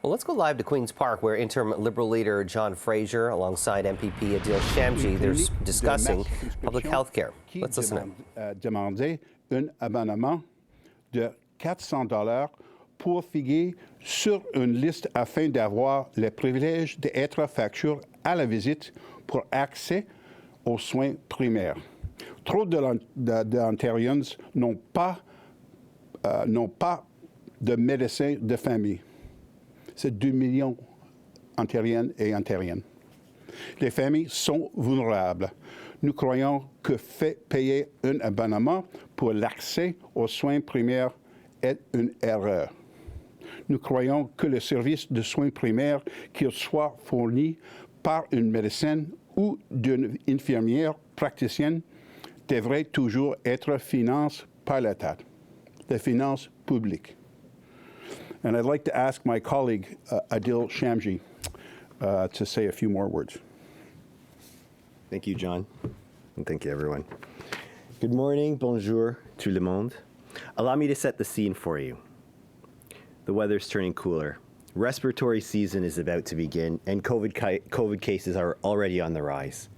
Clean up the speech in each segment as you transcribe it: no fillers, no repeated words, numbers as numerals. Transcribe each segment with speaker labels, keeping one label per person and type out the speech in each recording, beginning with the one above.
Speaker 1: Well, let's go live to Queen's Park, where Interim Liberal leader John Fraser, alongside MPP Adil Shamji, they're discussing public health care. Let's listen in.
Speaker 2: Demander un abonnement de $400 pour figurer sur une liste afin d'avoir le privilège d'être facturé à la visite pour accès aux soins primaires. Trop d'Ontariens n'ont pas de médecins de famille. C'est 2 millions ontariennes et ontariennes. Les familles sont vulnérables. Nous croyons que payer un abonnement pour l'accès aux soins primaires est une erreur. Nous croyons que le service de soins primaires, qu'il soit fourni par une médecin ou d'une infirmière praticienne, devrait toujours être financé par l'État, les finances publiques. And I'd like to ask my colleague, Adil Shamji, to say a few more words.
Speaker 3: Thank you, John, and thank you, everyone. Good morning, bonjour, tout le monde. Allow me to set the scene for you. The weather's turning cooler. Respiratory season is about to begin, and COVID cases are already on the rise.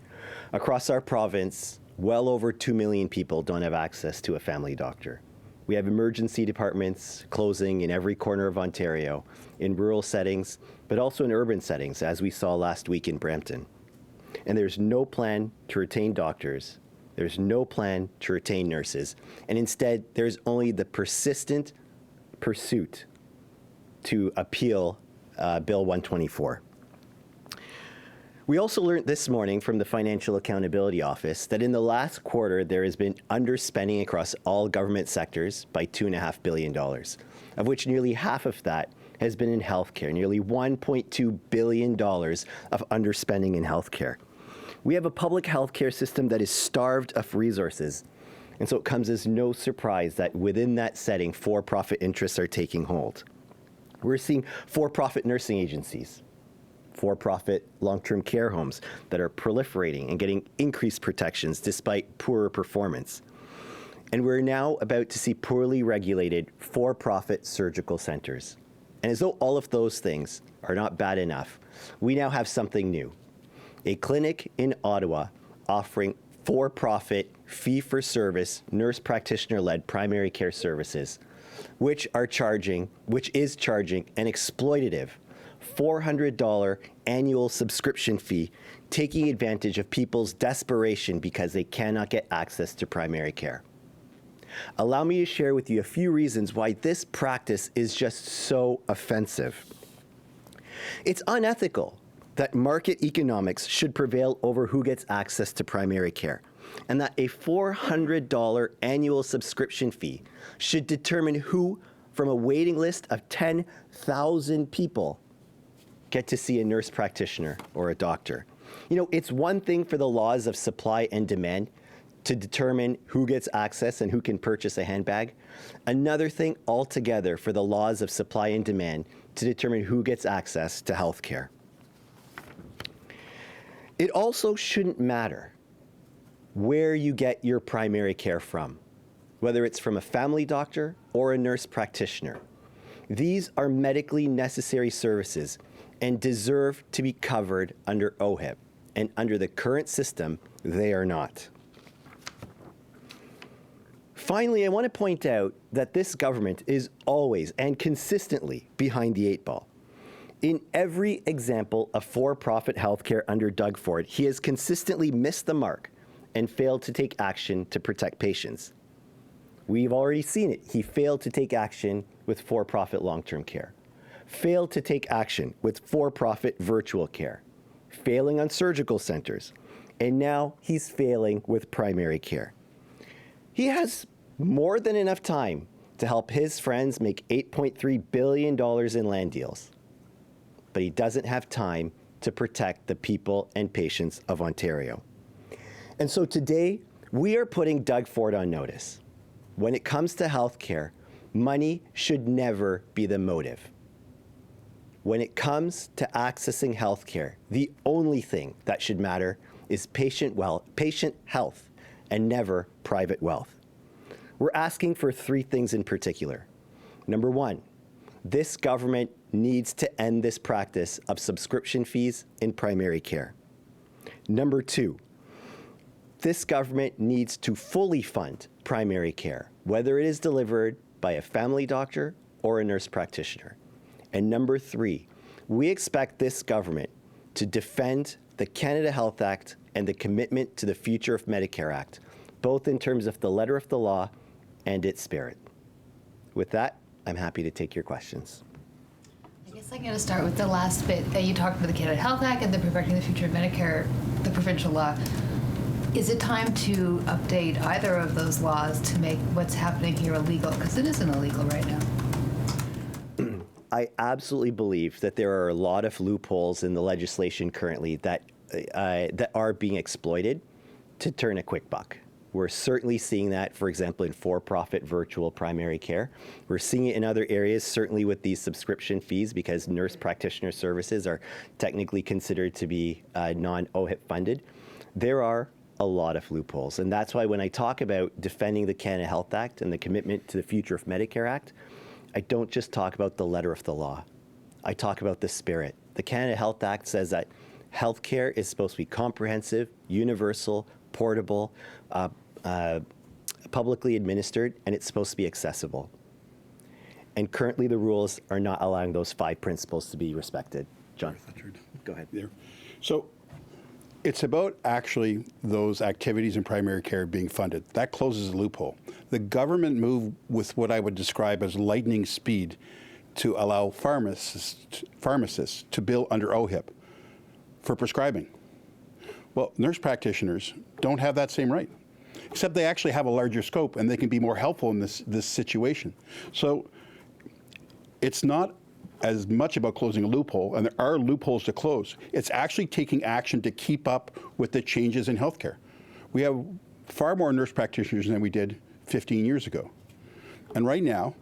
Speaker 3: Across our province, well over 2 million people don't have access to a family doctor. We have emergency departments closing in every corner of Ontario, in rural settings, but also in urban settings, as we saw last week in Brampton. And there's no plan to retain doctors, there's no plan to retain nurses, and instead there's only the persistent pursuit to appeal Bill 124. We also learned this morning from the Financial Accountability Office that in the last quarter there has been underspending across all government sectors by $2.5 billion, of which nearly half of that has been in healthcare, nearly $1.2 billion of underspending in healthcare. We have a public healthcare system that is starved of resources, and so it comes as no surprise that within that setting, for-profit interests are taking hold. We're seeing for-profit nursing agencies, for-profit long-term care homes that are proliferating and getting increased protections despite poorer performance. And we're now about to see poorly regulated for-profit surgical centers. And as though all of those things are not bad enough, we now have something new. A clinic in Ottawa offering for-profit, fee-for-service, nurse practitioner-led primary care services, which is charging an exploitative $400 annual subscription fee, taking advantage of people's desperation because they cannot get access to primary care. Allow me to share with you a few reasons why this practice is just so offensive. It's unethical that market economics should prevail over who gets access to primary care, and that a $400 annual subscription fee should determine who, from a waiting list of 10,000 people, get to see a nurse practitioner or a doctor. You know, it's one thing for the laws of supply and demand to determine who gets access and who can purchase a handbag. Another thing altogether for the laws of supply and demand to determine who gets access to health care. It also shouldn't matter where you get your primary care from, whether it's from a family doctor or a nurse practitioner. These are medically necessary services and deserve to be covered under OHIP. And under the current system, they are not. Finally, I want to point out that this government is always and consistently behind the 8 ball. In every example of for-profit healthcare under Doug Ford, he has consistently missed the mark and failed to take action to protect patients. We've already seen it. He failed to take action with for-profit long-term care, failed to take action with for-profit virtual care, failing on surgical centers, and now he's failing with primary care. He has more than enough time to help his friends make $8.3 billion in land deals, but he doesn't have time to protect the people and patients of Ontario. And so today, we are putting Doug Ford on notice. When it comes to healthcare, money should never be the motive. When it comes to accessing healthcare, the only thing that should matter is patient health and never private wealth. We're asking for 3 things in particular. Number 1, This government needs to end this practice of subscription fees in primary care. Number two, this government needs to fully fund primary care, whether it is delivered by a family doctor or a nurse practitioner. And number three, we expect this government to defend the Canada Health Act and the commitment to the Future of Medicare Act, both in terms of the letter of the law and its spirit. With that, I'm happy to take your questions.
Speaker 4: I guess I'm going to start with the last bit. You talked about the Canada Health Act and the Protecting the Future of Medicare, the provincial law. Is it time to update either of those laws to make what's happening here illegal? Because it isn't illegal right now.
Speaker 3: I absolutely believe that there are a lot of loopholes in the legislation currently that are being exploited to turn a quick buck. We're certainly seeing that, for example, in for-profit virtual primary care. We're seeing it in other areas, certainly with these subscription fees, because nurse practitioner services are technically considered to be non-OHIP funded. There are a lot of loopholes, and that's why when I talk about defending the Canada Health Act and the commitment to the Future of Medicare Act, I don't just talk about the letter of the law. I talk about the spirit. The Canada Health Act says that healthcare is supposed to be comprehensive, universal, portable, publicly administered, and it's supposed to be accessible. And currently the rules are not allowing those 5 principles to be respected. John, go ahead.
Speaker 2: There. So it's about actually those activities in primary care being funded. That closes a loophole. The government moved with what I would describe as lightning speed to allow pharmacists to bill under OHIP for prescribing. Well, nurse practitioners don't have that same right, except they actually have a larger scope and they can be more helpful in this situation. So it's not as much about closing a loophole, and there are loopholes to close. It's actually taking action to keep up with the changes in healthcare. We have far more nurse practitioners than we did 15 years ago. And right now,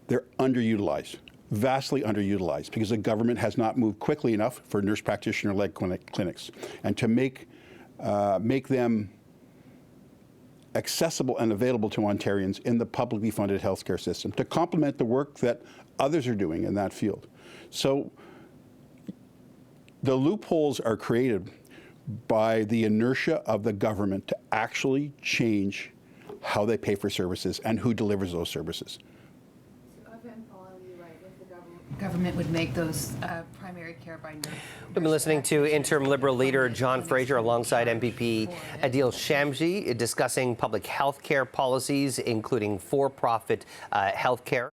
Speaker 2: they're underutilized, vastly underutilized, because the government has not moved quickly enough for nurse practitioner-led clinics, and to make them accessible and available to Ontarians in the publicly funded healthcare system to complement the work that others are doing in that field. So the loopholes are created by the inertia of the government to actually change how they pay for services and who delivers those services.
Speaker 4: So if I'm following you right, if the government would make those primary care by nurse.
Speaker 1: We've been listening to Interim Liberal leader John Fraser alongside MPP Adil Shamji discussing public health care policies, including for-profit health care.